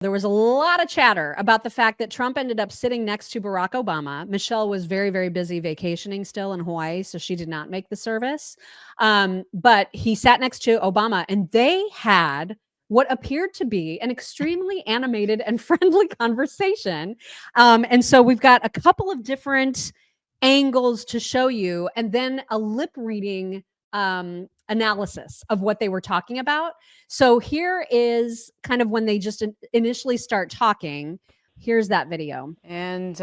There was a lot of chatter about the fact that Trump ended up sitting next to Barack Obama. Michelle was very, very busy vacationing still in Hawaii, so she did not make the service. But he sat next to Obama, and they had what appeared to be an extremely animated and friendly conversation. And so we've got a couple of different angles to show you, and then a lip reading analysis of what they were talking about. So here is kind of when they just initially start talking. Here's that video. And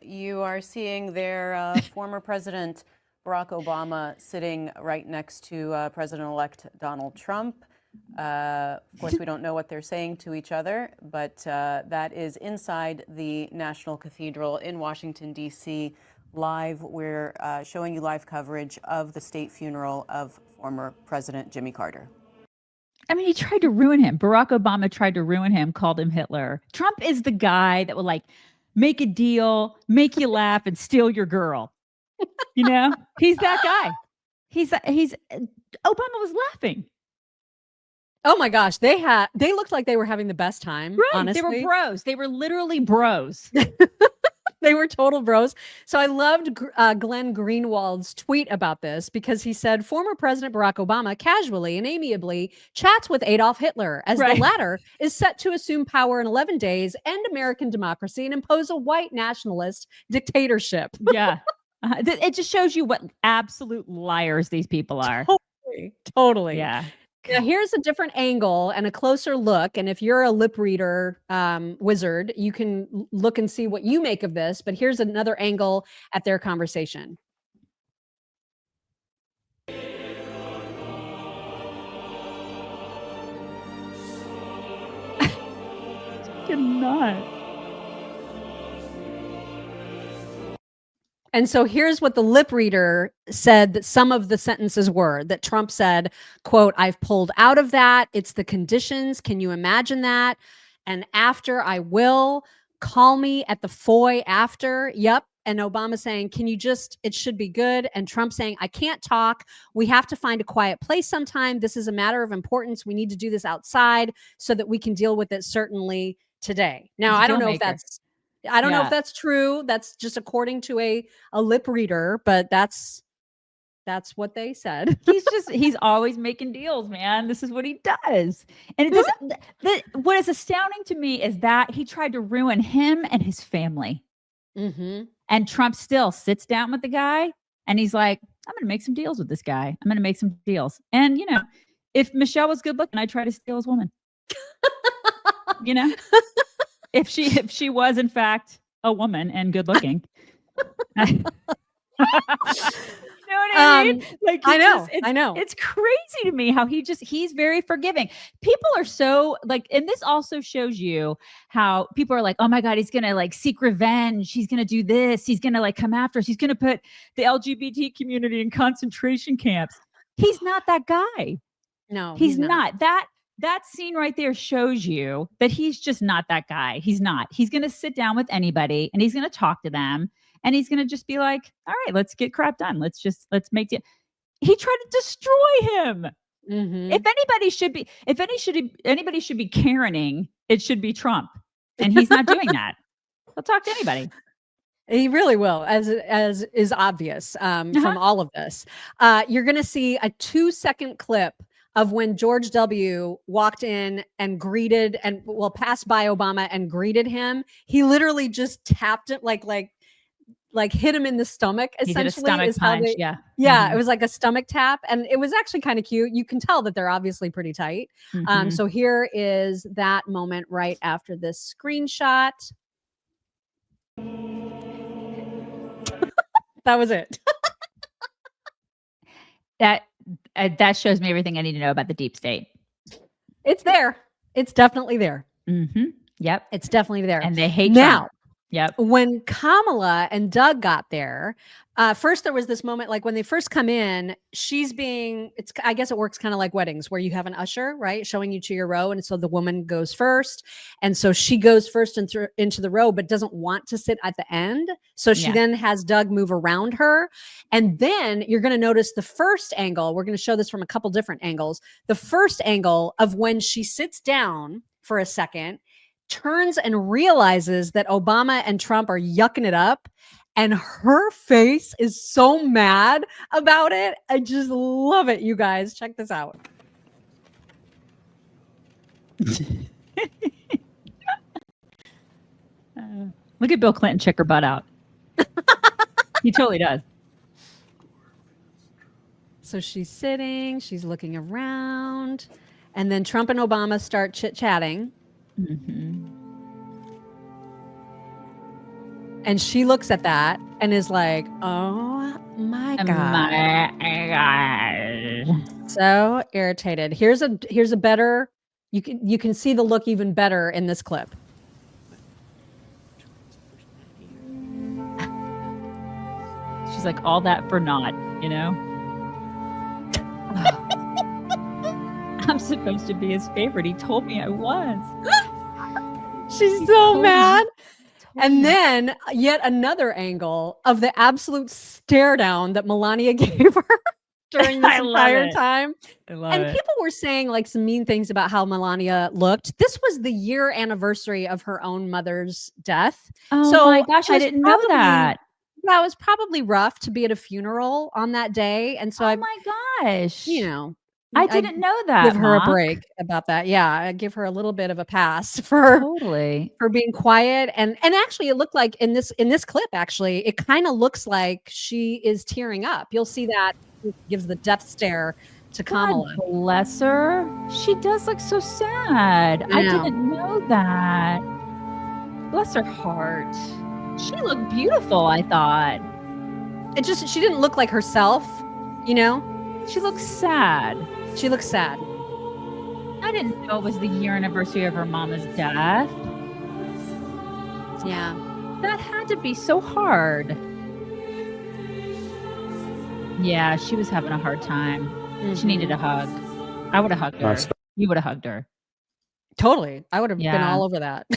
you are seeing their former president, Barack Obama, sitting right next to President-elect Donald Trump. Of course, we don't know what they're saying to each other, but that is inside the National Cathedral in Washington, D.C. Live. We're showing you live coverage of the state funeral of former President Jimmy Carter. I mean, he tried to ruin him. Barack Obama tried to ruin him, called him Hitler. Trump is the guy that will like make a deal, make you laugh, and steal your girl. You know, he's that guy. He's Obama was laughing. Oh my gosh, they looked like they were having the best time. Right. Honestly, they were bros. They were literally bros. They were total bros. So I loved Glenn Greenwald's tweet about this because he said former President Barack Obama casually and amiably chats with Adolf Hitler as the latter is set to assume power in 11 days, end American democracy, and impose a white nationalist dictatorship. Yeah. It just shows you what absolute liars these people are. Totally. Yeah. Now, here's a different angle and a closer look. And if you're a lip reader wizard, you can look and see what you make of this. But here's another angle at their conversation. Cannot. And so here's what the lip reader said that some of the sentences were that Trump said, quote, "I've pulled out of that. It's the conditions. Can you imagine that? And after I will call me at the foy after." Yep. And Obama saying, "Can you just, it should be good." And Trump saying, "I can't talk. We have to find a quiet place sometime. This is a matter of importance. We need to do this outside so that we can deal with it certainly today." Now, I don't know if that's know if that's true. That's just according to a lip reader, but that's what they said. He's always making deals, man. This is what he does. And it does, what is astounding to me is that he tried to ruin him and his family. And Trump still sits down with the guy and he's like, "I'm going to make some deals with this guy. I'm going to make some deals." And, you know, if Michelle was good looking, I'd try to steal his woman. You know? If she was in fact a woman and good looking. You know what I mean? Like, I know. It's crazy to me how he's very forgiving. People are so like, and this also shows you how people are like, "Oh my God, he's going to like seek revenge. He's going to do this. He's going to like come after us. He's going to put the LGBT community in concentration camps." He's not that guy. No, he's not. That scene right there shows you that he's just not that guy. He's not. He's going to sit down with anybody and he's going to talk to them and he's going to just be like, "All right, let's get crap done. Let's make it." He tried to destroy him. If anybody should be Karening, it should be Trump. And he's not doing that. He'll talk to anybody. He really will, as is obvious from all of this. You're going to see a 2-second clip of when George W. walked in and greeted and passed by Obama and greeted him. He literally just tapped it like hit him in the stomach. Essentially, he did a stomach punch. It was like a stomach tap, and it was actually kind of cute. You can tell that they're obviously pretty tight. So here is that moment right after this screenshot. That was it. That shows me everything I need to know about the deep state. It's there. It's definitely there. Yep. It's definitely there. And they hate now. Trump. Yep. When Kamala and Doug got there, first there was this moment, like when they first come in, I guess it works kind of like weddings where you have an usher, right? Showing you to your row. And so the woman goes first. And so she goes first into the row, but doesn't want to sit at the end. So she then has Doug move around her. And then you're going to notice the first angle. We're going to show this from a couple different angles. The first angle of when she sits down for a second, turns and realizes that Obama and Trump are yucking it up. And her face is so mad about it. I just love it, you guys. Check this out. Look at Bill Clinton check her butt out. He totally does. So she's sitting, she's looking around, and then Trump and Obama start chit-chatting. And she looks at that and is like, oh my God. So irritated. Here's a better, you can see the look even better in this clip. She's like, all that for naught, you know? I'm supposed to be his favorite. He told me I was. She's so mad. And then yet another angle of the absolute stare down that Melania gave her during this entire time. And people were saying like some mean things about how Melania looked. This was the year anniversary of her own mother's death. Oh so my gosh, I didn't know that. Yeah, it was probably rough to be at a funeral on that day. And so oh my gosh. you know, I didn't know that. Give her Mom. a break about that. Yeah, I give her a little bit of a pass for being quiet. And actually, it looked like in this clip, actually, it kind of looks like she is tearing up. You'll see that it gives the death stare to Kamala. God bless her. She does look so sad. I didn't know that. Bless her heart. She looked beautiful, I thought. She didn't look like herself, you know? She looks sad. She looks sad. I didn't know it was the year anniversary of her mama's death. Yeah. That had to be so hard. Yeah, she was having a hard time. She needed a hug. I would have hugged her. You would have hugged her. Totally. I would have been all over that.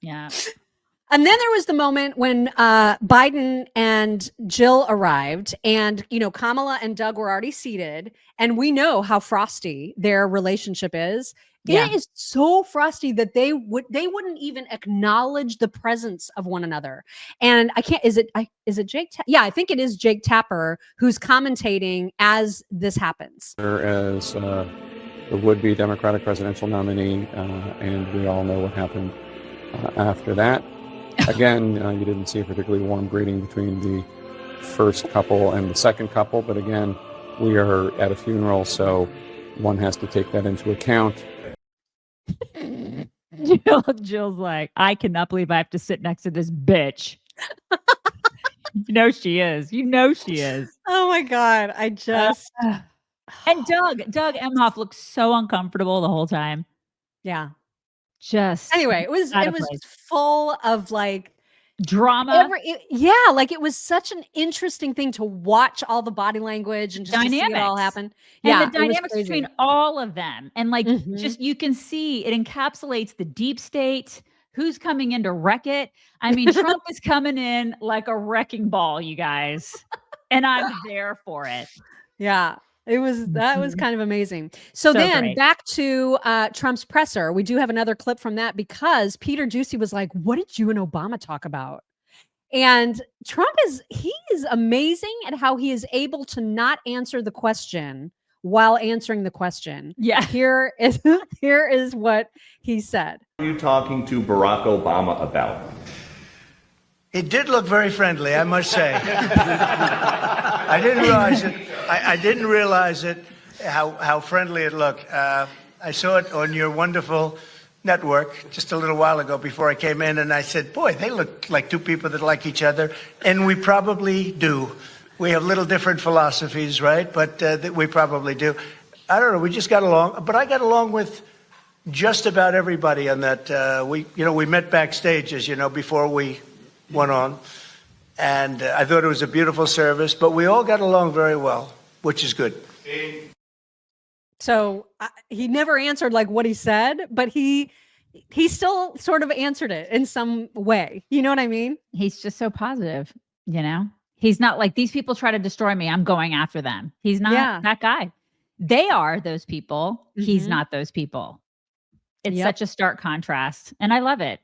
Yeah. And then there was the moment when Biden and Jill arrived, and Kamala and Doug were already seated, and we know how frosty their relationship is. Yeah. It is so frosty that they wouldn't even acknowledge the presence of one another. And I can't. Is it Jake? Yeah, I think it is Jake Tapper who's commentating as this happens. As the would-be Democratic presidential nominee, and we all know what happened after that. Again, you didn't see a particularly warm greeting between the first couple and the second couple, but again, we are at a funeral, so one has to take that into account. Jill's like, I cannot believe I have to sit next to this bitch. You know she is. Oh my God. I just... And Doug Emhoff looks so uncomfortable the whole time. Yeah. Anyway, it was full of like drama. Like it was such an interesting thing to watch all the body language and just to see it all happen. And the dynamics between all of them. And like just you can see it encapsulates the deep state, who's coming in to wreck it. I mean, Trump is coming in like a wrecking ball, you guys. And I'm there for it. Yeah. That was kind of amazing. So then great. Back to Trump's presser. We do have another clip from that because Peter Doocy was like, what did you and Obama talk about? And Trump is amazing at how he is able to not answer the question while answering the question. Yeah. Here is what he said. What are you talking to Barack Obama about? It did look very friendly, I must say. I didn't realize it. I didn't realize it, how friendly it looked. I saw it on your wonderful network just a little while ago before I came in, and I said, boy, they look like two people that like each other. And we probably do. We have little different philosophies, right? But we probably do. I don't know, we just got along. But I got along with just about everybody on that. We met backstage, as you know, before we went on. And I thought it was a beautiful service, but we all got along very well, which is good. So he never answered like what he said, but he still sort of answered it in some way. You know what I mean? He's just so positive, you know? He's not like, these people try to destroy me, I'm going after them. He's not that guy. They are those people. He's not those people. It's Yep. such a stark contrast, and I love it.